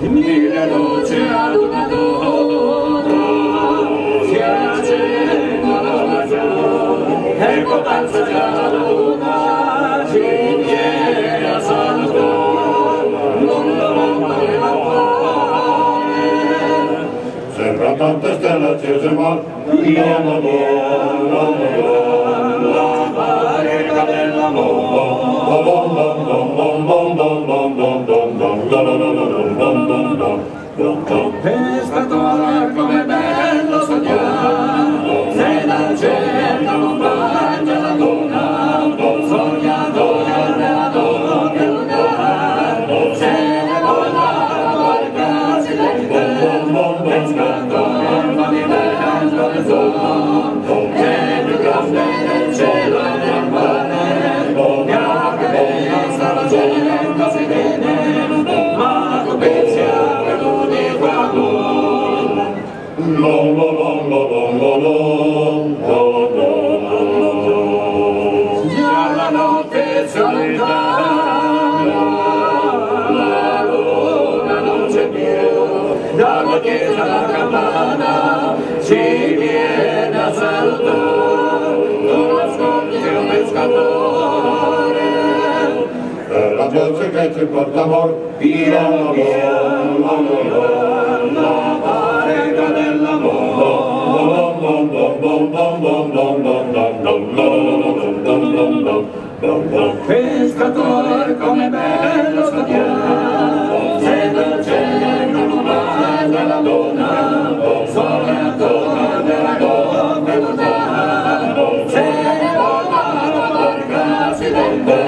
Mille luci ad una si accendono laggiù, ecco danza già la luna, ci viene a salutare, l'onda della pone. Sembra tante stelle accese ma io non la barrica dell'amore. Pescatore come bello sognare, se dal cielo non mangia la luna, sognatore nella notte lunare, se ne vola la barca silente, pescatore fammi bello le zone, che più grande del cielo e del mare, bianca e sarà gente si vede, ma come sia venuti qua già la notte si allontana, la luna non c'è più, dalla chiesa alla campana ci viene a salutare, tu ascolti un pescatore. La voce che ci porta amor, via la barca dell'amore. Pescatore come bello studiare, se dal cielo non mangia la donna, sognatore della notte lontana, se vola la barca si vende.